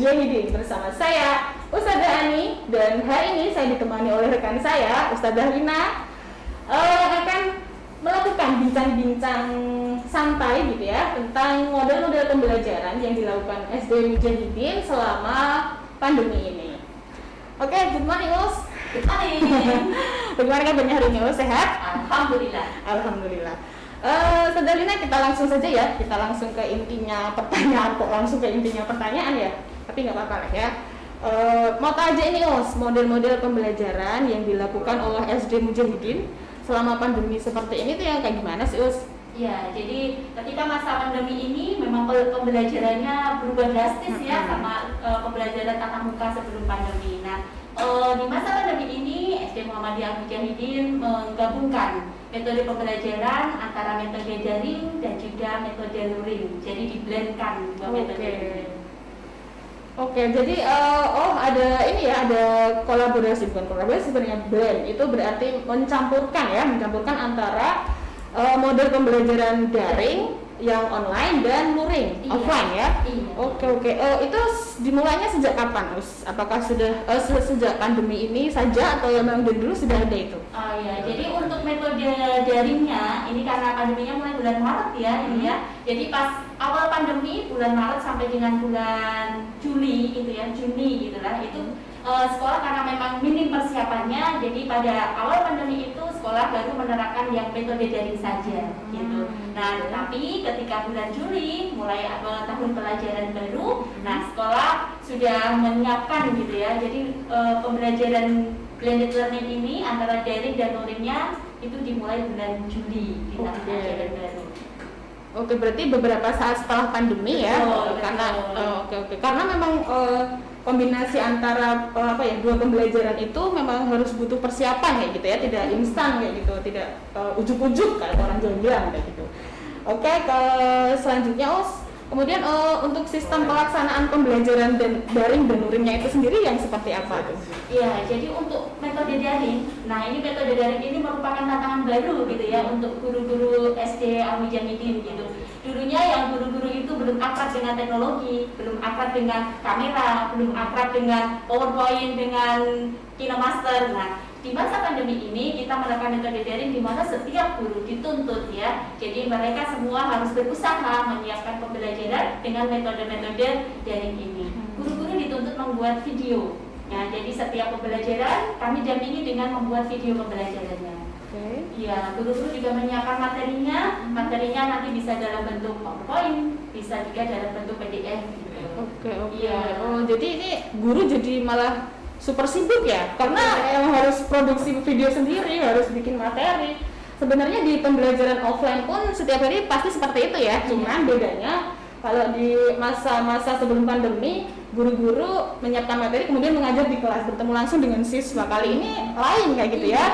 Mujahidin bersama saya Ustazah Ani, dan hari ini saya ditemani oleh rekan saya Ustazah Lina yang akan melakukan bincang-bincang santai gitu ya tentang model-model pembelajaran yang dilakukan SD Mujahidin selama pandemi ini. Oke, good morning Us. Good morning. Bagaimana kabarnya hari ini Us? Sehat? Alhamdulillah. Alhamdulillah. Saudara Lina, kita langsung saja ya, kita langsung ke intinya pertanyaan, ya, tapi nggak apa-apa lah ya. Mau tahu aja ini Us, model-model pembelajaran yang dilakukan oleh SD Mujahidin selama pandemi seperti ini tuh yang kayak gimana sih Us? Ya, jadi ketika masa pandemi ini memang pembelajarannya berubah drastis ya sama pembelajaran tatap muka sebelum pandemi. Nah, di masa pandemi ini SD Muhammadiyah Mujahidin menggabungkan metode pembelajaran antara metode daring dan juga metode luring. Jadi di-blendkan dua metode ini. Oke, jadi ada ini ya, ada kolaborasi, bukan kolaborasi sebenarnya, blend. Itu berarti mencampurkan antara model pembelajaran daring yang online dan luring, offline ya. Iya. Oke. Itu dimulainya sejak kapan, Us? Apakah sudah sejak pandemi ini saja atau memang dari dulu sudah ada itu? Oh iya, jadi untuk metode daringnya ini karena pandeminya mulai bulan Maret ya ini ya. Jadi pas awal pandemi bulan Maret sampai dengan bulan Juni Juni gitulah itu sekolah karena memang minim persiapannya, jadi pada awal pandemi itu sekolah baru menerapkan yang metode daring saja gitu. Nah, tapi ketika bulan Juli mulai tahun pelajaran baru, nah sekolah sudah menyiapkan gitu ya. Jadi pembelajaran blended learning ini antara daring dan luringnya itu dimulai bulan Juli kita pelajaran baru. Oke, berarti beberapa saat setelah pandemi ya, karena memang kombinasi antara dua pembelajaran itu memang harus butuh persiapan kayak gitu ya, tidak instan kayak gitu, tidak ujuk-ujuk kayak orang Jawa bilang kayak gitu. Oke, ke selanjutnya kemudian untuk sistem pelaksanaan pembelajaran daring dan luringnya itu sendiri yang seperti apa tuh? Iya, jadi untuk metode daring, nah ini metode daring ini merupakan tantangan baru gitu ya untuk guru-guru SD Al-Mujahidin gitu. Dulunya yang guru-guru itu belum akrab dengan teknologi, belum akrab dengan kamera, belum akrab dengan PowerPoint, dengan KineMaster. Nah, di masa pandemi ini kita menerapkan metode daring di mana setiap guru dituntut ya. Jadi mereka semua harus berusaha menyiapkan pembelajaran dengan metode-metode daring ini. Guru-guru dituntut membuat video. Ya, jadi setiap pembelajaran kami dampingi dengan membuat video pembelajarannya. Iya, guru-guru juga menyiapkan materinya. Materinya nanti bisa dalam bentuk PowerPoint, bisa juga dalam bentuk PDF gitu. Oke. Iya. Jadi ini guru jadi malah super sibuk ya, karena yang harus produksi video sendiri, harus bikin materi. Sebenarnya di pembelajaran offline pun setiap hari pasti seperti itu ya, cuman bedanya kalau di masa-masa sebelum pandemi, guru-guru menyiapkan materi kemudian mengajar di kelas, bertemu langsung dengan siswa. Kali ini lain kayak gitu ya.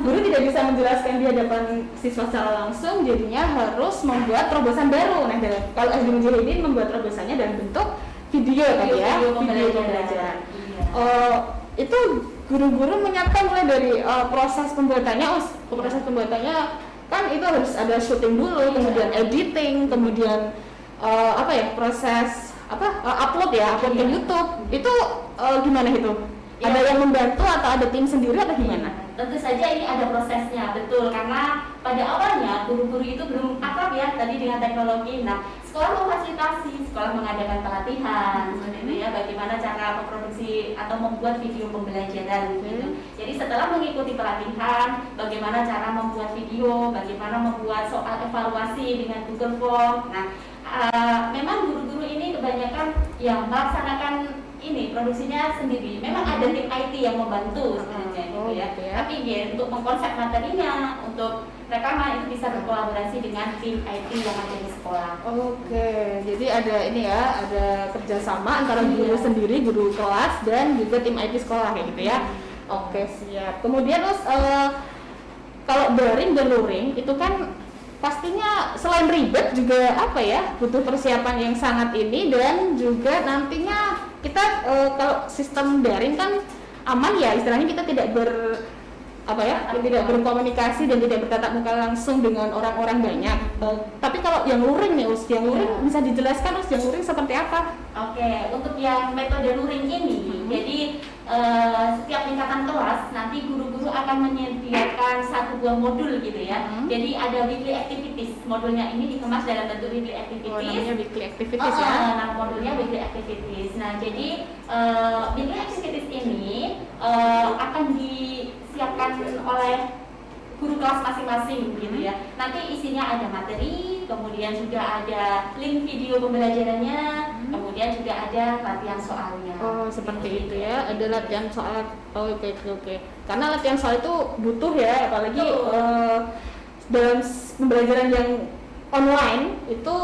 Guru tidak bisa menjelaskan di hadapan siswa secara langsung, jadinya harus membuat terobosan baru. Nah, kalau SD Mujahidin membuat terobosannya dalam bentuk video tadi ya, video pembelajaran. Itu guru-guru menyiapkan mulai dari proses pembuatannya, kan itu harus ada syuting dulu, kemudian editing, kemudian proses upload ke YouTube. Itu gimana itu? Ada yang membantu atau ada tim sendiri atau gimana? Tentu saja ini ada prosesnya, betul, karena pada awalnya guru-guru itu belum akrab ya tadi dengan teknologi. Nah, sekolah memfasilitasi, sekolah mengadakan pelatihan seperti itu ya, bagaimana cara memproduksi atau membuat video pembelajaran gitu. Jadi setelah mengikuti pelatihan, bagaimana cara membuat video, bagaimana membuat soal evaluasi dengan Google Form. Nah, memang guru-guru ini kebanyakan yang melaksanakan ini produksinya sendiri. Memang ada tim IT yang membantu sebenarnya gitu ya. Tapi ya untuk mengkonsep materinya, untuk rekaman itu bisa berkolaborasi dengan tim IT yang ada di sekolah. Oke, jadi ada ini ya, ada kerjasama antara guru sendiri, guru kelas dan juga tim IT sekolah kayak gitu ya. Oke, siap. Kemudian kalau daring dan luring itu kan pastinya selain ribet juga butuh persiapan yang sangat ini, dan juga nantinya kita kalau sistem daring kan aman ya, istilahnya kita tidak tidak berkomunikasi dan tidak bertatap muka langsung dengan orang-orang banyak. Tapi kalau yang luring nih, yang luring bisa dijelaskan yang luring seperti apa? Oke, untuk yang metode luring ini, jadi setiap tingkatan kelas nanti guru-guru akan menyediakan satu buah modul gitu ya. Jadi ada weekly activities. Modulnya ini dikemas dalam bentuk weekly activities. Namanya weekly activities ya. Nah, modulnya weekly activities. Nah, jadi weekly activities ini akan disiapkan oleh guru kelas masing-masing gitu ya. Nanti isinya ada materi, kemudian juga ada link video pembelajarannya, kemudian juga ada latihan soalnya. Oh, seperti itu ya. Ada latihan soal. Oh, oke. Karena latihan soal itu butuh ya, apalagi dalam pembelajaran yang online itu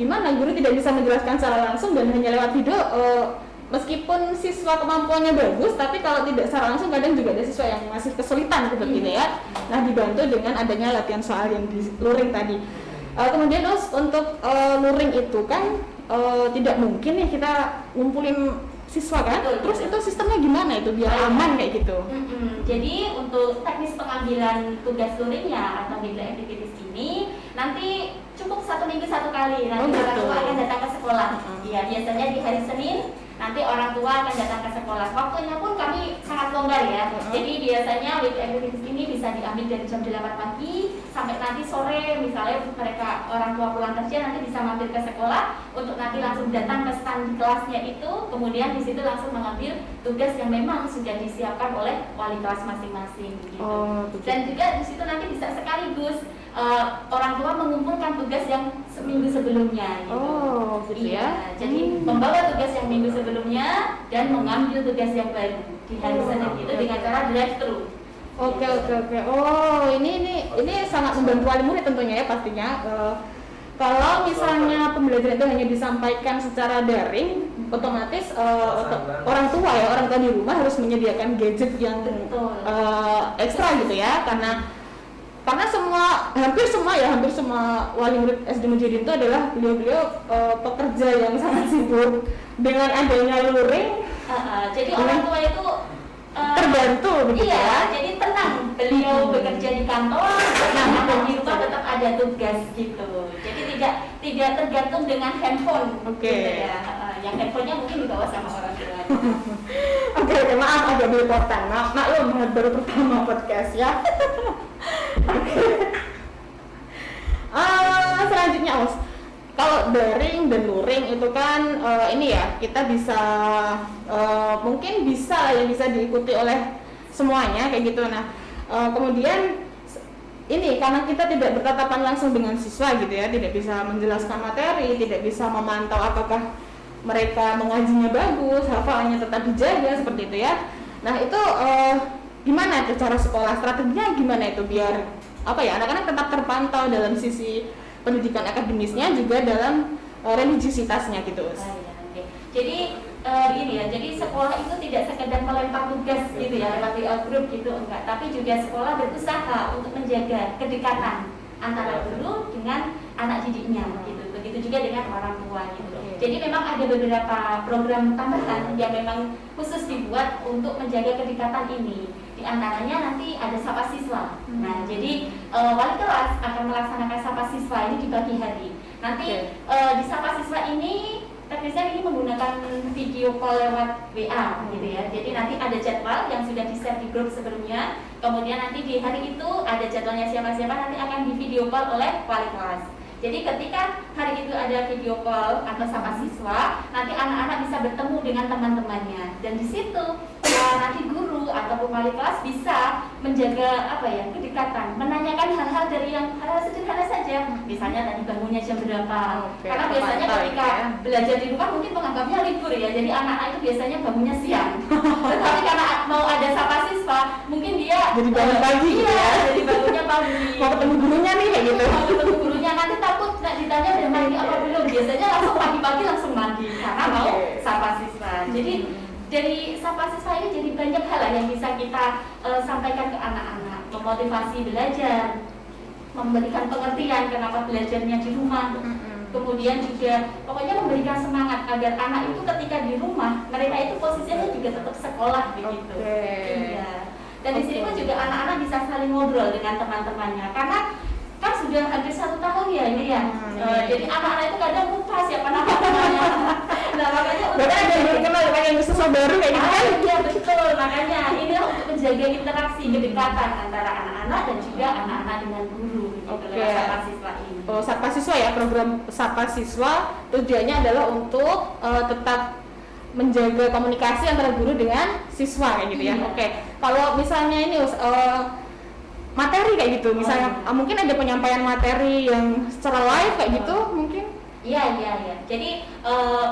gimana guru tidak bisa menjelaskan secara langsung dan hanya lewat video. Meskipun siswa kemampuannya bagus, tapi kalau tidak secara langsung kadang juga ada siswa yang masih kesulitan seperti ini ya. Nah, dibantu dengan adanya latihan soal yang di luring tadi. Kemudian untuk luring itu kan tidak mungkin ya kita ngumpulin siswa kan. Terus itu sistemnya gimana itu biar aman kayak gitu? Jadi untuk teknis pengambilan tugas luringnya atau weekly activities ini nanti cukup 1 minggu 1 kali. Nanti orang tua akan datang ke sekolah. Iya, biasanya di hari Senin. Nanti orang tua akan datang ke sekolah. Waktunya pun kami sangat longgar ya. Jadi biasanya weekly activities ini bisa diambil dari jam 8 pagi sampai nanti sore. Misalnya mereka orang tua pulang kerja nanti bisa mampir ke sekolah untuk nanti langsung datang ke stand kelasnya itu. Kemudian di situ langsung mengambil tugas yang memang sudah disiapkan oleh wali kelas masing-masing gitu. Dan juga di situ nanti bisa sekaligus orang tua mengumpulkan tugas yang seminggu sebelumnya gitu. Gitu ya. Jadi membawa tugas yang minggu sebelumnya dan mengambil tugas yang baru di hari Senin itu dengan cara drive thru. Oke. Oh, ini sangat membantu wali murid tentunya ya pastinya. Kalau misalnya pembelajaran itu hanya disampaikan secara daring, otomatis orang tua di rumah harus menyediakan gadget yang ekstra gitu ya, karena hampir semua wali murid SD Mujahidin itu adalah beliau pekerja yang sangat sibuk. Dengan adanya luring, jadi orang tua itu terbantu begitu ya. Jadi tenang, beliau bekerja di kantor, di rumah tetap ada tugas gitu. Jadi tidak tergantung dengan handphone. Gitu ya. Yang handphonenya mungkin dibawa sama orang tua. Oke, maaf agak belepotan. Maklum baru pertama podcast ya. Selanjutnya kalau daring dan luring itu kan ini ya kita bisa mungkin bisa diikuti oleh semuanya kayak gitu. Nah kemudian ini karena kita tidak bertatapan langsung dengan siswa gitu ya, tidak bisa menjelaskan materi, tidak bisa memantau apakah mereka mengajinya bagus, hafalannya tetap dijaga seperti itu ya. Nah itu gimana itu cara sekolah, strateginya gimana itu biar anak-anak tetap terpantau dalam sisi pendidikan akademisnya juga dalam religiusitasnya gitu. Jadi begini ya, jadi sekolah itu tidak sekedar melempar tugas gitu ya lewat WA group gitu enggak, tapi juga sekolah berusaha untuk menjaga kedekatan antara guru dengan anak didiknya gitu. Begitu juga dengan orang tua gitu. Jadi memang ada beberapa program tambahan yang memang khusus dibuat untuk menjaga kedekatan ini. Di antaranya nanti ada sapa siswa. Nah, jadi wali kelas akan melaksanakan sapa siswa ini di pagi hari. Nanti di sapa siswa ini teknisnya ini menggunakan video call lewat WA gitu ya. Jadi nanti ada jadwal yang sudah di-share di grup sebelumnya. Kemudian nanti di hari itu ada jadwalnya siapa-siapa nanti akan di video call oleh wali kelas. Jadi ketika hari itu ada video call atau sapa siswa, nanti anak-anak bisa bertemu dengan teman-temannya. Dan di situ nanti guru ataupun wali kelas bisa menjaga kedekatan, menanyakan hal-hal dari yang hal sederhana saja. Misalnya tadi bangunnya jam berapa? Karena biasanya ketika belajar di rumah mungkin menganggapnya libur ya. Jadi anak-anak itu biasanya bangunnya siang. Tetapi karena mau ada sapa siswa, mungkin dia jadi bangun pagi ya. Jadi bangunnya pagi. Mau ketemu gurunya nih kayak gitu. Mau ketemu gurunya nanti takut ditanya udah mandi apa belum. Biasanya langsung pagi-pagi langsung mandi karena mau sapa siswa. Jadi dari sapa siswa ini jadi banyak hal yang bisa kita sampaikan ke anak-anak, memotivasi belajar, memberikan pengertian kenapa belajarnya di rumah, kemudian juga pokoknya memberikan semangat agar anak itu ketika di rumah mereka itu posisinya juga tetap sekolah begitu. Iya. Dan di sini pun juga anak-anak bisa saling ngobrol dengan teman-temannya, karena kan sudah hampir 1 tahun ya ini ya. Jadi anak-anak itu kadang lupa siapa namanya. Nah makanya berarti ada yang kenal yang siswa baru kayak gitu kan? Iya betul, makanya ini untuk menjaga interaksi kedekatan antara anak-anak dan juga anak-anak dengan guru gitu, lewat Sapa Siswa ini. Oh, Sapa Siswa ya, program Sapa Siswa tujuannya adalah untuk tetap menjaga komunikasi antara guru dengan siswa kayak gitu ya. Oke. Kalau misalnya ini materi kayak gitu, misalnya mungkin ada penyampaian materi yang secara live kayak gitu mungkin. Iya. Jadi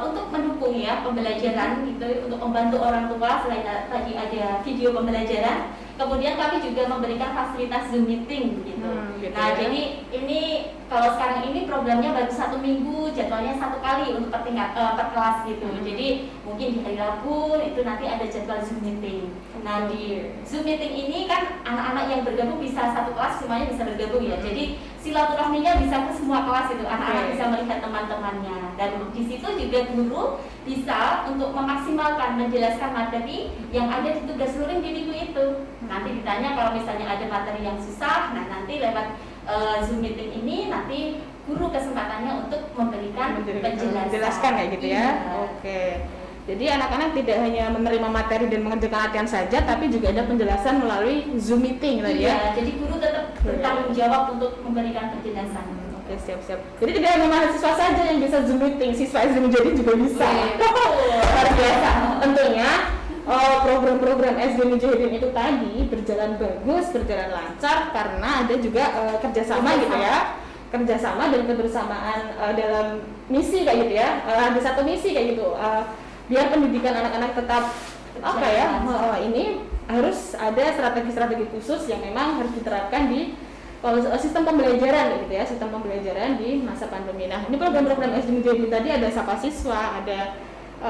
untuk mendukung ya pembelajaran gitu, untuk membantu orang tua selain tadi ada video pembelajaran, kemudian kami juga memberikan fasilitas Zoom meeting gitu. Nah jadi ini kalau sekarang ini programnya baru 1 minggu, jadwalnya 1 kali untuk per kelas gitu. Jadi mungkin di hari Rabu itu nanti ada jadwal Zoom meeting. Nah di Zoom meeting ini kan anak-anak yang bergabung bisa 1 kelas semuanya bisa bergabung ya. Jadi silaturahminya bisa ke semua kelas itu, anak-anak bisa melihat teman-temannya, dan di situ juga guru bisa untuk memaksimalkan menjelaskan materi yang ada di tugas luring di minggu itu. Nanti ditanya kalau misalnya ada materi yang susah, nah nanti lewat Zoom meeting ini nanti guru kesempatannya untuk memberikan penjelasan. Menjelaskan kayak gitu ya. Oke. Jadi anak-anak tidak hanya menerima materi dan mengerjakan latihan saja, tapi juga ada penjelasan melalui Zoom meeting tadi ya. Jadi guru tetap bertanggung jawab untuk memberikan penjelasan. Oke, siap. Jadi tidak hanya mahasiswa saja yang bisa Zoom meeting, siswa SD Mujahidin juga bisa. Luar biasa. Tentunya program-program SD Mujahidin itu tadi berjalan bagus, berjalan lancar karena ada juga kerjasama gitu ya. Kerjasama dan kebersamaan dalam misi kayak gitu ya. Ada satu misi kayak gitu. Biar pendidikan anak-anak tetap ini harus ada strategi-strategi khusus yang memang harus diterapkan di sistem pembelajaran gitu ya, sistem pembelajaran di masa pandemi. Nah, ini program-program SD Mujahidin tadi ada Sapa Siswa, ada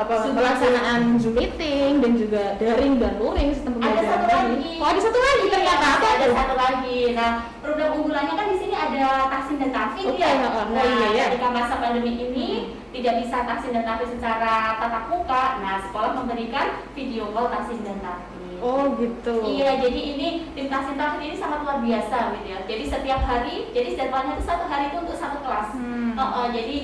pelaksanaan Zoom meeting dan juga daring dan luring sistem pembelajaran. Ada satu lagi ternyata. Ada satu lagi. Nah, program unggulannya kan di sini ada Tahsin dan Tahfidz ya. Ketika masa pandemi ini tidak bisa Tahsin dan Tahfidz secara tatap muka, nah sekolah memberikan video call Tahsin dan Tahfidz. Oh gitu. Iya, jadi ini tim Tahsin Tahfidz ini sangat luar biasa gitu ya. Jadi setiap hari, jadi jadwalnya itu 1 hari itu untuk 1 kelas. Jadi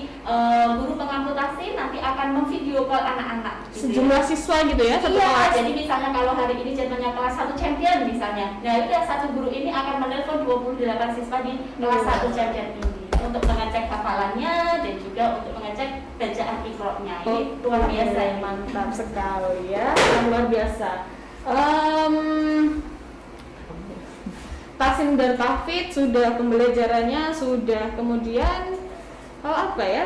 guru pengampu Tahsin nanti akan memvideo call anak-anak gitu sejumlah siswa gitu ya, satu kelas. Jadi misalnya kalau hari ini jadwalnya kelas 1 champion misalnya, nah itu ya satu guru ini akan menelpon 28 siswa di kelas 1 champion ini untuk mengecek hafalannya dan juga untuk mengecek bacaan Iqra-nya. Ini luar biasa ya. Mantap sekali ya, luar biasa. Tahsin dan Tahfidz sudah pembelajarannya, sudah kemudian apa ya?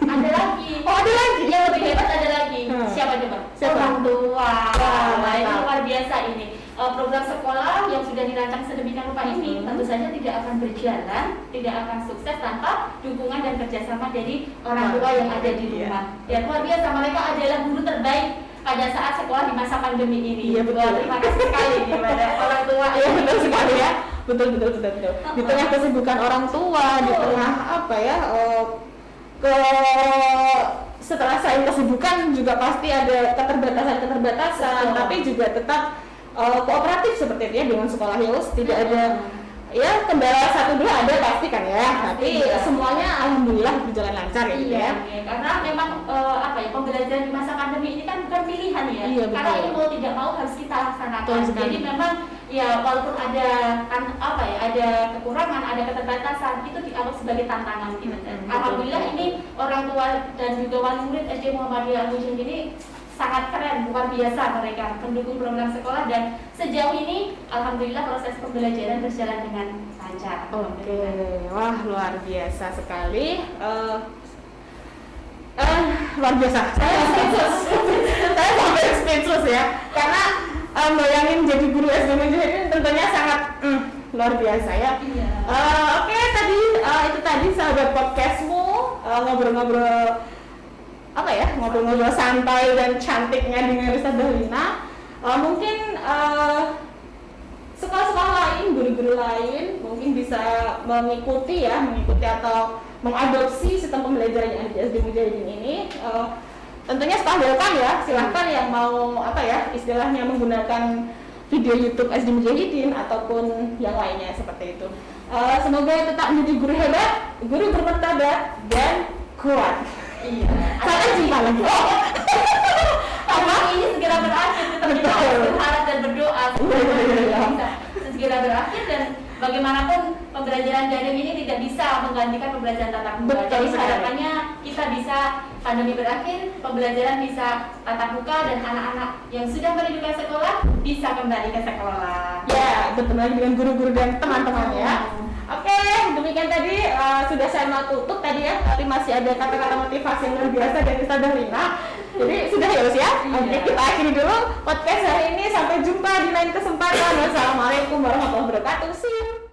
Ada lagi. Ada lagi. Yang lebih hebat ada lagi. Siapa coba? Orang tua. Nah, ini luar biasa ini. Program sekolah yang sudah dirancang sedemikian rupa ini tentu saja tidak akan berjalan, tidak akan sukses tanpa dukungan dan kerjasama dari orang tua yang ada di rumah. Ya luar biasa, mereka adalah guru terbaik pada saat sekolah di masa pandemi ini. Iya betul. Terima kasih sekali kepada orang tua. Iya betul sekali ya. Betul. Di tengah kesibukan orang tua, di tengah setelah saya kesibukan juga pasti ada keterbatasan, tapi juga tetap kooperatif seperti itu ya dengan sekolah Hills. Tidak ada ya kendala 1-2 ada pasti kan ya, tapi semuanya alhamdulillah berjalan lancar gitu ya. Karena memang pembelajaran di masa pandemi ini kan bukan pilihan ya. Karena ini mau tidak mau harus kita laksanakan. Jadi memang ya walaupun ada ada kekurangan, ada keterbatasan, itu dianggap sebagai tantangan gitu. Alhamdulillah ini orang tua dan juga wali murid SD Muhammadiyah Al-Mujahidin ini sangat keren, luar biasa mereka mendukung program sekolah, dan sejauh ini alhamdulillah proses pembelajaran berjalan dengan lancar. Oke, wah luar biasa sekali. Luar biasa. Saya sampai speechless ya, karena bayangin jadi guru SD Mujahidin tentunya sangat luar biasa ya. Oke, itu tadi sahabat podcastmu ngobrol-ngobrol ngobrol-ngobrol santai dan cantiknya dengan Ustaz Dahlina. Mungkin sekolah-sekolah lain, guru-guru lain mungkin bisa mengikuti atau mengadopsi sistem pembelajaran yang ada di SD Mujahidin ini. Tentunya sekolah welcome ya, silahkan yang mau istilahnya menggunakan video YouTube SD Mujahidin ataupun yang lainnya seperti itu. Semoga tetap menjadi guru hebat, guru bermartabat dan kuat. Iya. Sampai jumpa lagi. Pandemi ini segera berakhir, tetap kita harus berharap dan berdoa bisa segera berakhir, dan bagaimanapun pembelajaran daring ini tidak bisa menggantikan pembelajaran tatap muka. Betul Jadi sekali. harapannya kita bisa pandemi berakhir, pembelajaran bisa tatap muka, dan anak-anak yang sudah merindukan sekolah bisa kembali ke sekolah. Ya, bertemu lagi dengan guru-guru dan teman-temannya. Oke, demikian tadi sudah saya mau tutup tadi ya, tapi masih ada kata-kata motivasi yang luar biasa dari Ustazah Darlina. Jadi sudah ya Us ya? Oke, kita akhiri dulu podcast hari ini. Sampai jumpa di lain kesempatan. Wassalamualaikum warahmatullahi wabarakatuh. See you.